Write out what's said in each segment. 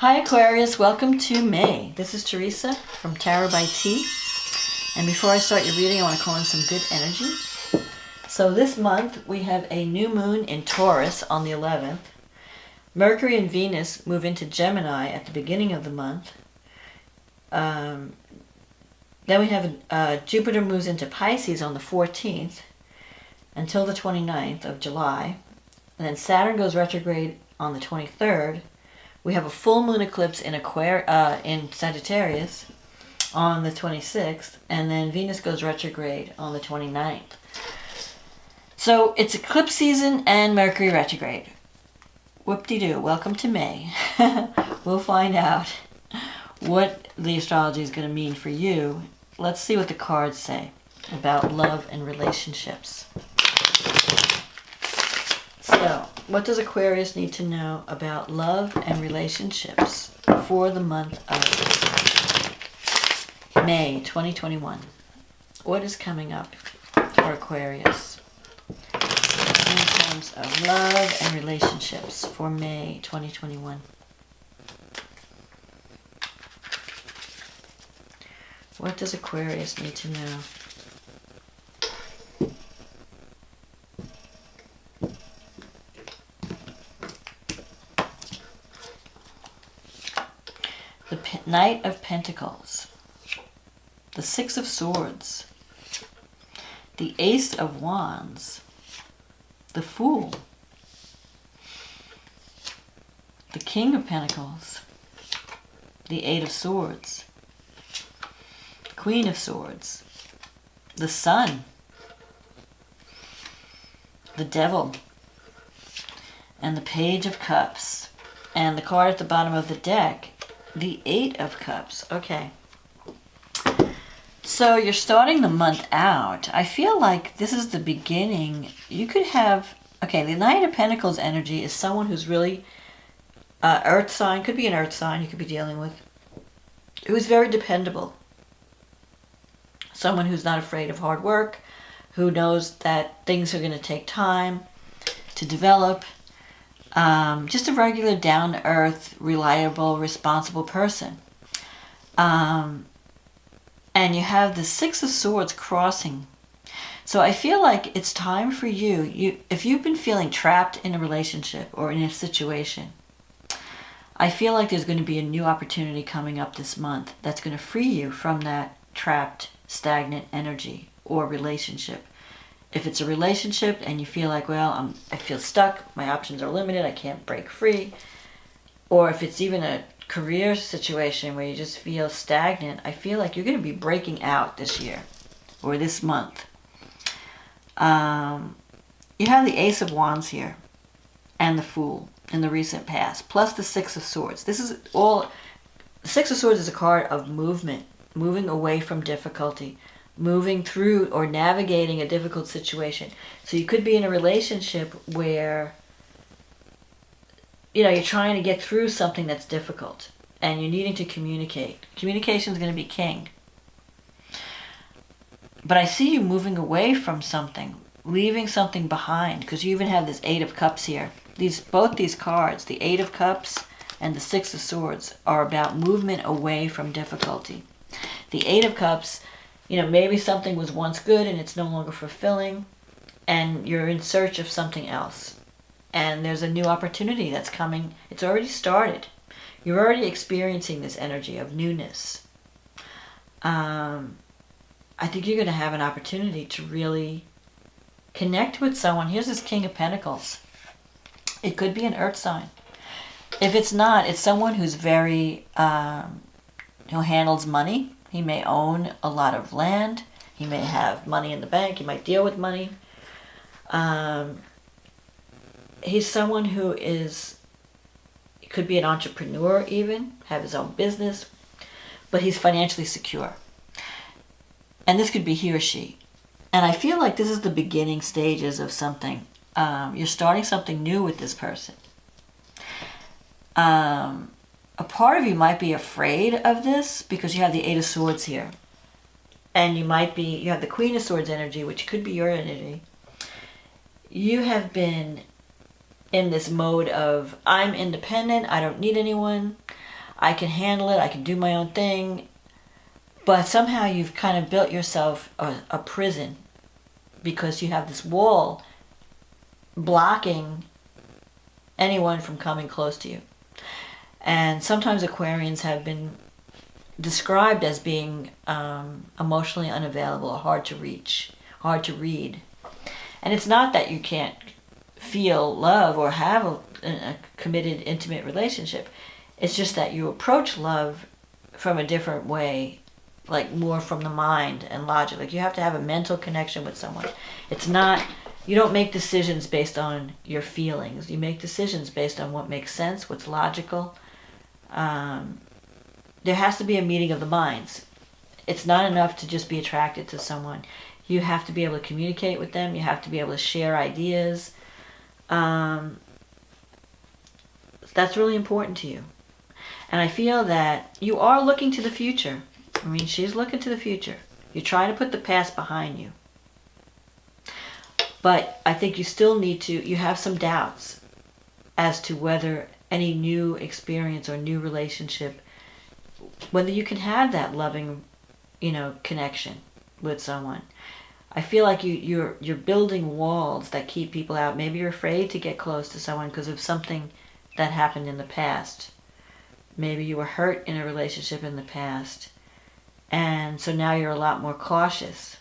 Hi Aquarius, welcome to May. This is Teresa from Tarot by T. And before I start your reading, I want to call in some good energy. So this month we have a new moon in Taurus on the 11th. Mercury and Venus move into Gemini at the beginning of the month. Then we have Jupiter moves into Pisces on the 14th until the 29th of July. And then Saturn goes retrograde on the 23rd. We have a full moon eclipse in in Sagittarius on the 26th, and then Venus goes retrograde on the 29th. So it's eclipse season and Mercury retrograde. Whoop-de-doo, welcome to May. We'll find out what the astrology is going to mean for you. Let's see what the cards say about love and relationships. So, what does Aquarius need to know about love and relationships for the month of May 2021? What is coming up for Aquarius in terms of love and relationships for May 2021? What does Aquarius need to know? The Knight of Pentacles, the Six of Swords, the Ace of Wands, the Fool, the King of Pentacles, the Eight of Swords, Queen of Swords, the Sun, the Devil, and the Page of Cups. And the card at the bottom of the deck, the Eight of Cups. Okay. So you're starting the month out. I feel like this is the beginning. You could have... Okay, the Knight of Pentacles energy is someone who's really... earth sign. Could be an earth sign you could be dealing with. Who's very dependable. Someone who's not afraid of hard work. Who knows that things are going to take time to develop. Just a regular, down-to-earth, reliable, responsible person. And you have the Six of Swords crossing. So I feel like it's time for you. If you've been feeling trapped in a relationship or in a situation, I feel like there's going to be a new opportunity coming up this month that's going to free you from that trapped, stagnant energy or relationship. If it's a relationship and you feel like, well, I feel stuck, my options are limited, I can't break free. Or if it's even a career situation where you just feel stagnant, I feel like you're going to be breaking out this year or this month. You have the Ace of Wands here and the Fool in the recent past, plus the Six of Swords. This is all... The Six of Swords is a card of movement, moving away from difficulty, moving through or navigating a difficult situation. So you could be in a relationship where, you know, you're trying to get through something that's difficult and you're needing to communicate. Communication is going to be king. But I see you moving away from something, leaving something behind, because you even have this Eight of Cups here. Both these cards, the Eight of Cups and the Six of Swords, are about movement away from difficulty. The Eight of Cups, you know, maybe something was once good and it's no longer fulfilling, and you're in search of something else. And there's a new opportunity that's coming. It's already started. You're already experiencing this energy of newness. I think you're going to have an opportunity to really connect with someone. Here's this King of Pentacles. It could be an earth sign. If it's not, it's someone who's very, who handles money. He may own a lot of land. He may have money in the bank. He might deal with money. He's someone who could be an entrepreneur even, have his own business, but he's financially secure. And this could be he or she. And I feel like this is the beginning stages of something. You're starting something new with this person. A part of you might be afraid of this because you have the Eight of Swords here. And you have the Queen of Swords energy, which could be your energy. You have been in this mode of, I'm independent, I don't need anyone, I can handle it, I can do my own thing. But somehow you've kind of built yourself a prison because you have this wall blocking anyone from coming close to you. And sometimes Aquarians have been described as being emotionally unavailable or hard to reach, hard to read. And it's not that you can't feel love or have a committed, intimate relationship. It's just that you approach love from a different way, like more from the mind and logic. Like you have to have a mental connection with someone. It's not, you don't make decisions based on your feelings. You make decisions based on what makes sense, what's logical. There has to be a meeting of the minds. It's not enough to just be attracted to someone. You have to be able to communicate with them. You have to be able to share ideas. That's really important to you. And I feel that you are looking to the future. I mean, she's looking to the future. You're trying to put the past behind you. But I think you still need to, you have some doubts as to whether any new experience or new relationship, whether you can have that loving, connection with someone. I feel like you're building walls that keep people out. Maybe you're afraid to get close to someone because of something that happened in the past. Maybe you were hurt in a relationship in the past. And so now you're a lot more cautious.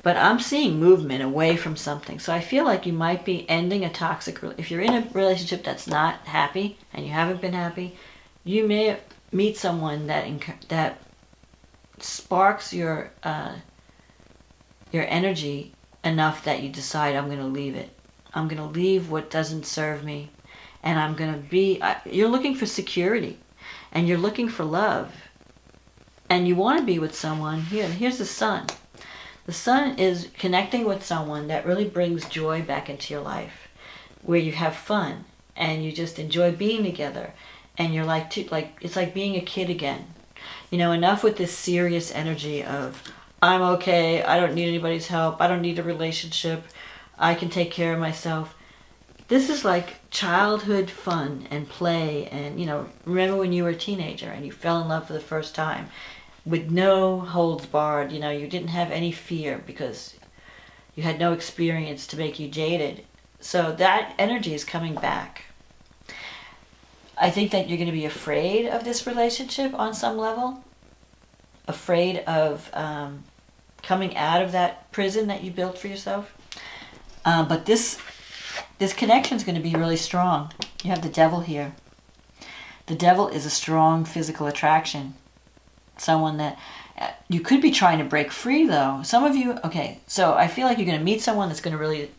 But I'm seeing movement away from something. So I feel like you might be ending a toxic relationship. If you're in a relationship that's not happy and you haven't been happy, you may meet someone that sparks your energy enough that you decide, I'm going to leave it. I'm going to leave what doesn't serve me. And I'm going to be, you're looking for security. And you're looking for love. And you want to be with someone. Here's the sun. The sun is connecting with someone that really brings joy back into your life. Where you have fun. And you just enjoy being together. And you're it's like being a kid again. Enough with this serious energy of, I'm okay, I don't need anybody's help, I don't need a relationship, I can take care of myself. This is like childhood fun and play and, remember when you were a teenager and you fell in love for the first time with no holds barred, you didn't have any fear because you had no experience to make you jaded. So that energy is coming back. I think that you're going to be afraid of this relationship on some level. Afraid of coming out of that prison that you built for yourself. But this connection is going to be really strong. You have the devil here. The devil is a strong physical attraction. Someone that you could be trying to break free, though. Some of you, okay, so I feel like you're going to meet someone that's going to really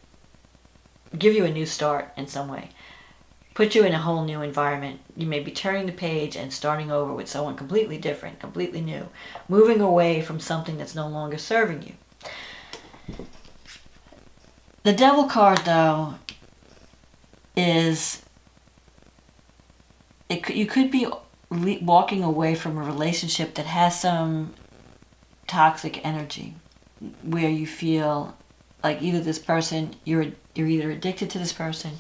give you a new start in some way. Put you in a whole new environment. You may be turning the page and starting over with someone completely different, completely new. Moving away from something that's no longer serving you. The devil card, though, is... you could be walking away from a relationship that has some toxic energy. Where you feel like either this person, you're either addicted to this person,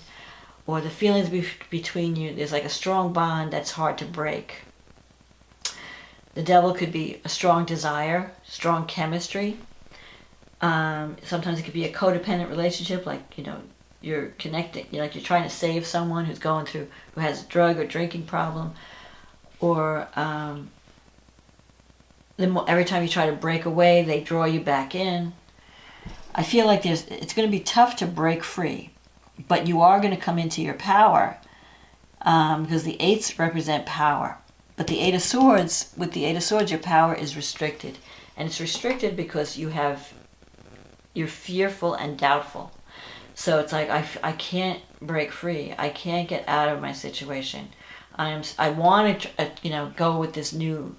or the feelings between you, there's like a strong bond that's hard to break. The devil could be a strong desire, strong chemistry. Sometimes it could be a codependent relationship, like, you're connecting, like you're trying to save someone who has a drug or drinking problem. Or every time you try to break away, they draw you back in. I feel like it's going to be tough to break free. But you are going to come into your power because the eights represent power. But the Eight of Swords, with the Eight of Swords, your power is restricted. And it's restricted because you're fearful and doubtful. So it's like, I can't break free. I can't get out of my situation. I want to, go with this new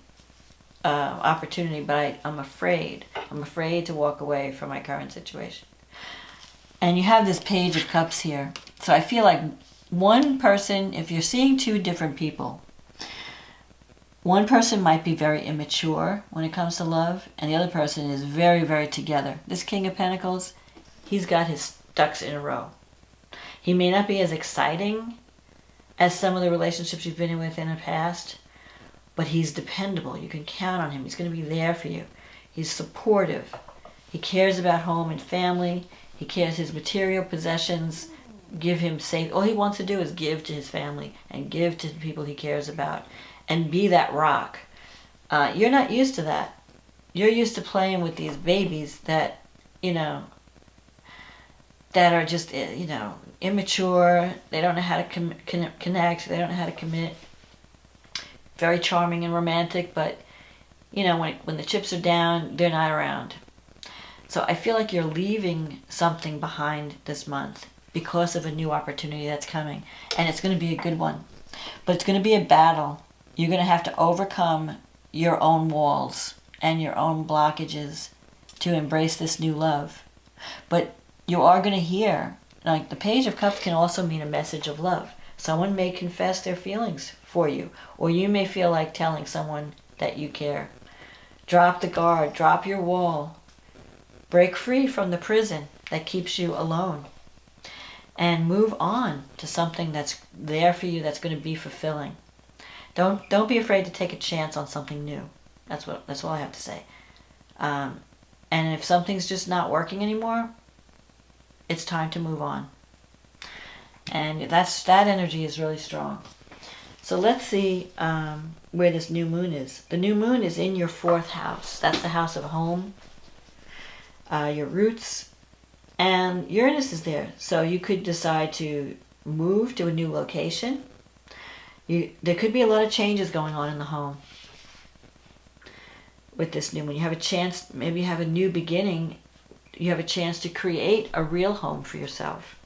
opportunity, but I'm afraid. I'm afraid to walk away from my current situation. And you have this Page of Cups here. So I feel like one person, if you're seeing two different people, one person might be very immature when it comes to love, and the other person is very, very together. This King of Pentacles, he's got his ducks in a row. He may not be as exciting as some of the relationships you've been with in the past, but he's dependable. You can count on him. He's going to be there for you. He's supportive. He cares about home and family. He cares his material possessions. Give him safe. All he wants to do is give to his family and give to the people he cares about and be that rock. You're not used to that. You're used to playing with these babies that, that are just, immature. They don't know how to connect. They don't know how to commit. Very charming and romantic, but, when the chips are down, they're not around. So I feel like you're leaving something behind this month because of a new opportunity that's coming. And it's going to be a good one. But it's going to be a battle. You're going to have to overcome your own walls and your own blockages to embrace this new love. But you are going to hear, like the Page of Cups can also mean a message of love. Someone may confess their feelings for you, or you may feel like telling someone that you care. Drop the guard, drop your wall. Break free from the prison that keeps you alone. And move on to something that's there for you, that's going to be fulfilling. Don't be afraid to take a chance on something new. That's all I have to say. And if something's just not working anymore, it's time to move on. And that energy is really strong. So let's see where this new moon is. The new moon is in your 4th house. That's the house of home, your roots, and Uranus is there. So you could decide to move to a new location. There could be a lot of changes going on in the home with this new moon. You have a chance, maybe you have a new beginning. You have a chance to create a real home for yourself.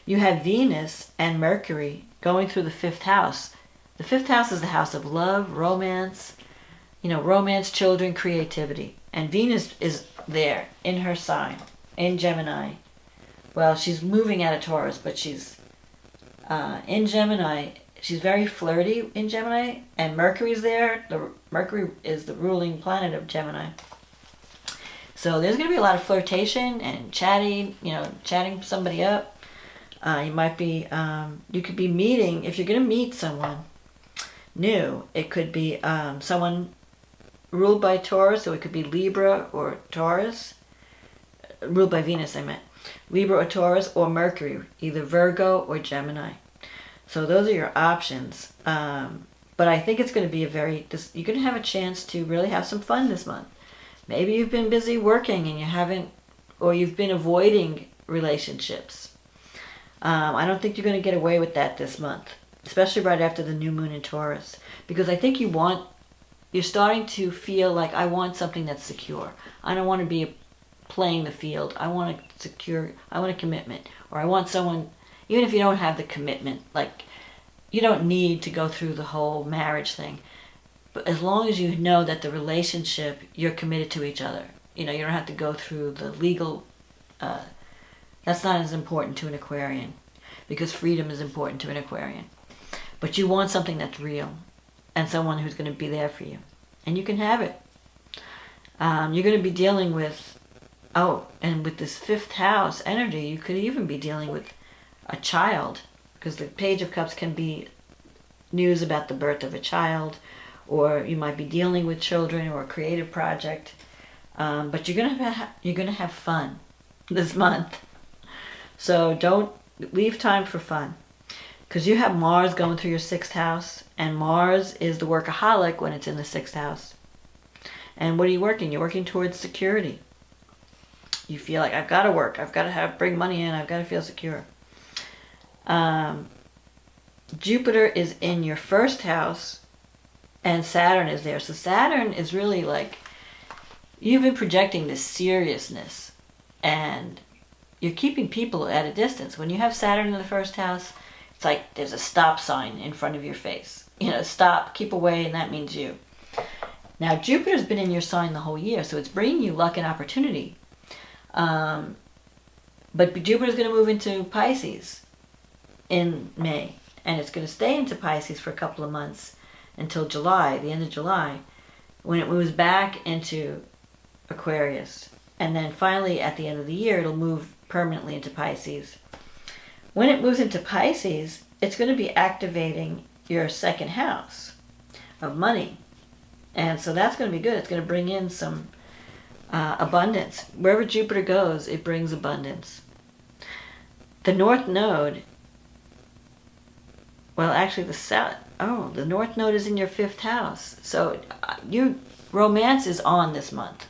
You have Venus and Mercury going through the 5th house. The 5th house is the house of love, romance, romance, children, creativity. And Venus is there in her sign, in Gemini. Well, she's moving out of Taurus, but she's in Gemini. She's very flirty in Gemini, and Mercury's there. Mercury is the ruling planet of Gemini. So there's going to be a lot of flirtation and chatting somebody up. You could be meeting, if you're going to meet someone new, it could be someone ruled by Taurus, so it could be Libra or Taurus. Ruled by Venus, I meant. Libra or Taurus, or Mercury, either Virgo or Gemini. So those are your options. But I think it's going to be you're going to have a chance to really have some fun this month. Maybe you've been busy working and you've been avoiding relationships. I don't think you're going to get away with that this month, especially right after the new moon in Taurus, because I think you're starting to feel like, I want something that's secure. I don't want to be playing the field. I want a commitment, or I want someone, even if you don't have the commitment, like you don't need to go through the whole marriage thing. But as long as you know that the relationship, you're committed to each other. You don't have to go through the legal, that's not as important to an Aquarian, because freedom is important to an Aquarian. But you want something that's real, and someone who's going to be there for you. And you can have it. You're going to be dealing with, and with this 5th house energy, you could even be dealing with a child, because the Page of Cups can be news about the birth of a child, or you might be dealing with children or a creative project. But you're gonna have fun this month. So don't leave time for fun, because you have Mars going through your 6th house, and Mars is the workaholic when it's in the 6th house. And what are you working? You're working towards security. You feel like, I've got to work. I've got to bring money in. I've got to feel secure. Jupiter is in your 1st house, and Saturn is there. So Saturn is really like, you've been projecting this seriousness, and you're keeping people at a distance. When you have Saturn in the 1st house, it's like there's a stop sign in front of your face. Stop, keep away, and that means you. Now, Jupiter's been in your sign the whole year, so it's bringing you luck and opportunity. But Jupiter's going to move into Pisces in May, and it's going to stay into Pisces for a couple of months until July, the end of July, when it moves back into Aquarius. And then finally, at the end of the year, it'll move permanently into Pisces. When it moves into Pisces, it's going to be activating your second house of money. And so that's going to be good. It's going to bring in some abundance. Wherever Jupiter goes, it brings abundance. The North Node, well, actually the North Node is in your 5th house. So romance is on this month.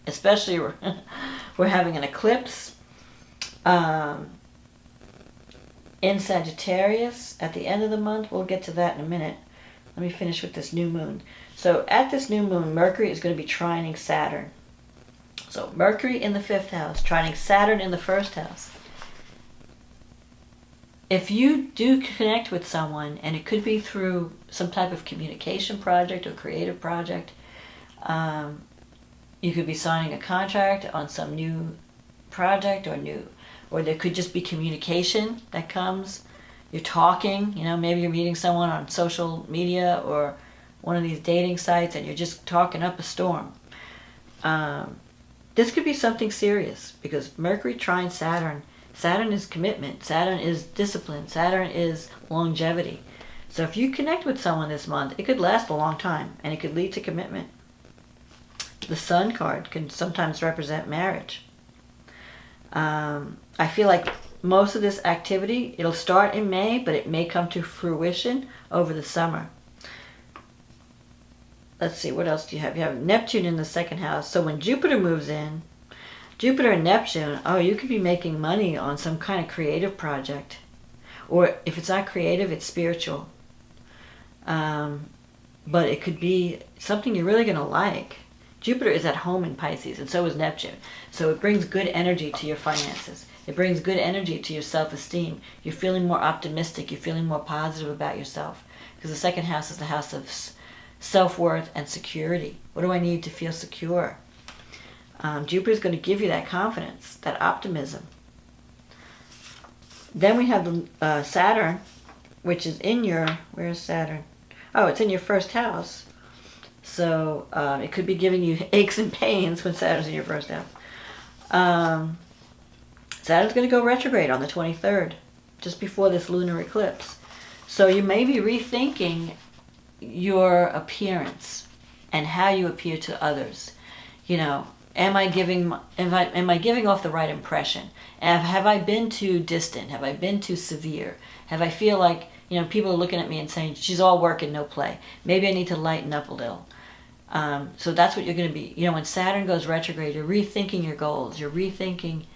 Especially we're having an eclipse in Sagittarius at the end of the month. We'll get to that in a minute. Let me finish with this new moon. So at this new moon, Mercury is going to be trining Saturn. So Mercury in the 5th house, trining Saturn in the 1st house. If you do connect with someone, and it could be through some type of communication project or creative project, you could be signing a contract on some new project or there could just be communication that comes. You're talking, maybe you're meeting someone on social media or one of these dating sites and you're just talking up a storm. This could be something serious because Mercury trine Saturn. Saturn is commitment. Saturn is discipline. Saturn is longevity. So if you connect with someone this month, it could last a long time and it could lead to commitment. The Sun card can sometimes represent marriage. I feel like most of this activity, it'll start in May, but it may come to fruition over the summer. Let's see, what else do you have? You have Neptune in the 2nd house. So when Jupiter moves in, Jupiter and Neptune, you could be making money on some kind of creative project. Or if it's not creative, it's spiritual. But it could be something you're really going to like. Jupiter is at home in Pisces, and so is Neptune. So it brings good energy to your finances. It brings good energy to your self-esteem. You're feeling more optimistic. You're feeling more positive about yourself. Because the 2nd house is the house of self-worth and security. What do I need to feel secure? Jupiter is going to give you that confidence, that optimism. Then we have the Saturn, which is in your... Where's Saturn? Oh, it's in your 1st house. So it could be giving you aches and pains when Saturn's in your 1st house. Saturn's going to go retrograde on the 23rd, just before this lunar eclipse. So you may be rethinking your appearance and how you appear to others. Am I giving off the right impression? Have I been too distant? Have I been too severe? Have I feel like, people are looking at me and saying, she's all work and no play. Maybe I need to lighten up a little. So that's what you're going to be. When Saturn goes retrograde, you're rethinking your goals. You're rethinking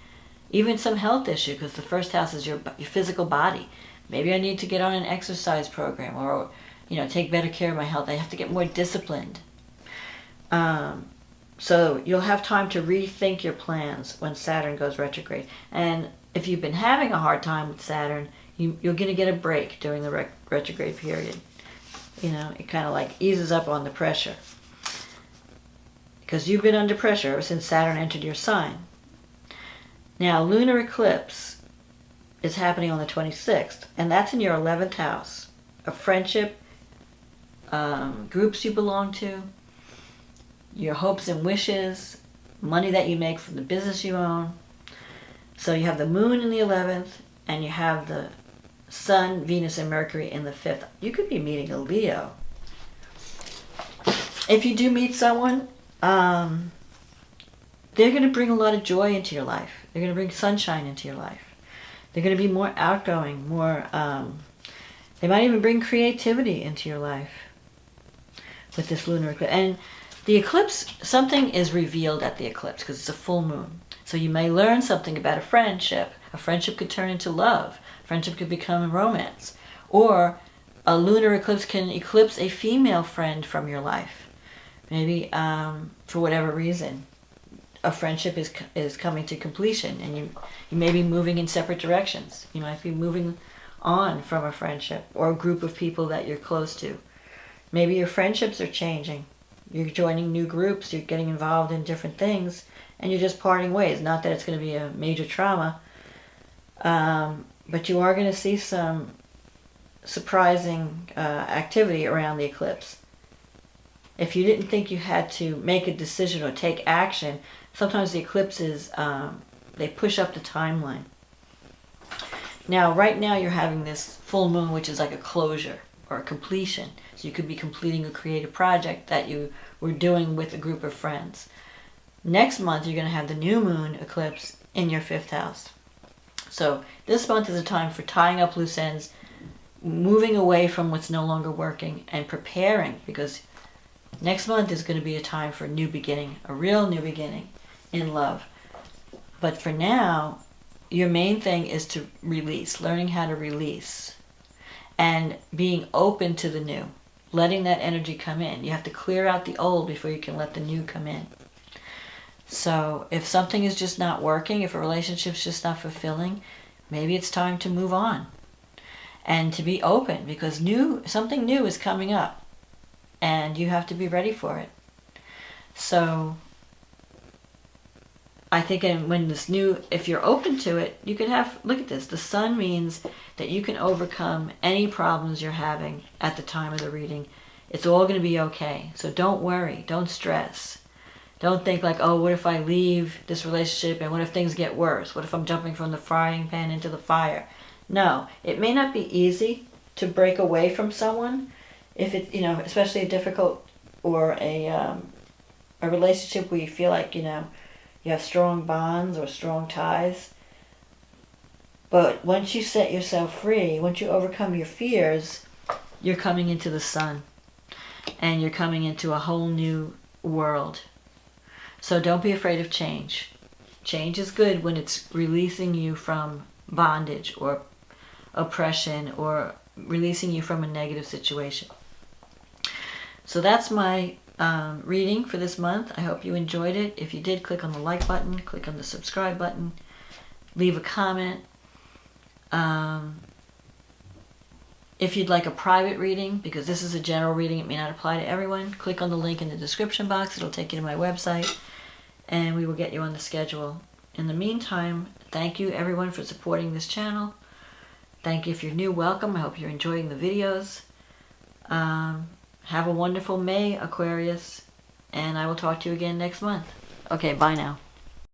even some health issue, because the 1st house is your physical body. Maybe I need to get on an exercise program or, take better care of my health. I have to get more disciplined. So you'll have time to rethink your plans when Saturn goes retrograde. And if you've been having a hard time with Saturn, you're going to get a break during the retrograde period. It kind of like eases up on the pressure. Because you've been under pressure ever since Saturn entered your sign. Now, lunar eclipse is happening on the 26th, and that's in your 11th house. A friendship, groups you belong to, your hopes and wishes, money that you make from the business you own. So you have the moon in the 11th, and you have the Sun, Venus, and Mercury in the 5th. You could be meeting a Leo. If you do meet someone, they're going to bring a lot of joy into your life. They're going to bring sunshine into your life. They're going to be more outgoing, they might even bring creativity into your life with this lunar eclipse. And the eclipse, something is revealed at the eclipse because it's a full moon. So you may learn something about a friendship. A friendship could turn into love. A friendship could become a romance. Or a lunar eclipse can eclipse a female friend from your life. Maybe for whatever reason. A friendship is coming to completion and you may be moving in separate directions. You might be moving on from a friendship or a group of people that you're close to. Maybe your friendships are changing. You're joining new groups, you're getting involved in different things, and you're just parting ways. Not that it's going to be a major trauma, but you are going to see some surprising activity around the eclipse. If you didn't think you had to make a decision or take action, sometimes the eclipses, they push up the timeline. Now, right now you're having this full moon, which is like a closure or a completion. So you could be completing a creative project that you were doing with a group of friends. Next month, you're going to have the new moon eclipse in your 5th house. So this month is a time for tying up loose ends, moving away from what's no longer working, and preparing, because next month is going to be a time for a new beginning, a real new beginning in love. But for now, your main thing is to release, learning how to release, and being open to the new, letting that energy come in. You have to clear out the old before you can let the new come in. So if something is just not working, if a relationship's just not fulfilling, maybe it's time to move on and to be open, because something new is coming up and you have to be ready for it. So I think when this new, if you're open to it, you could have, look at this, the sun means that you can overcome any problems you're having at the time of the reading. It's all going to be okay. So don't worry, don't stress. Don't think like, oh, what if I leave this relationship and what if things get worse? What if I'm jumping from the frying pan into the fire? No, it may not be easy to break away from someone if it, especially a difficult or a relationship where you feel like, you have strong bonds or strong ties. But once you set yourself free, once you overcome your fears, you're coming into the sun and you're coming into a whole new world. So don't be afraid of change. Change is good when it's releasing you from bondage or oppression or releasing you from a negative situation. So that's my reading for this month. I hope you enjoyed it. If you did, click on the like button, click on the subscribe button, leave a comment. If you'd like a private reading, because this is a general reading, it may not apply to everyone, click on the link in the description box. It'll take you to my website and we will get you on the schedule. In the meantime, thank you everyone for supporting this channel. Thank you if you're new, welcome. I hope you're enjoying the videos. Have a wonderful May, Aquarius, and I will talk to you again next month. Okay, bye now.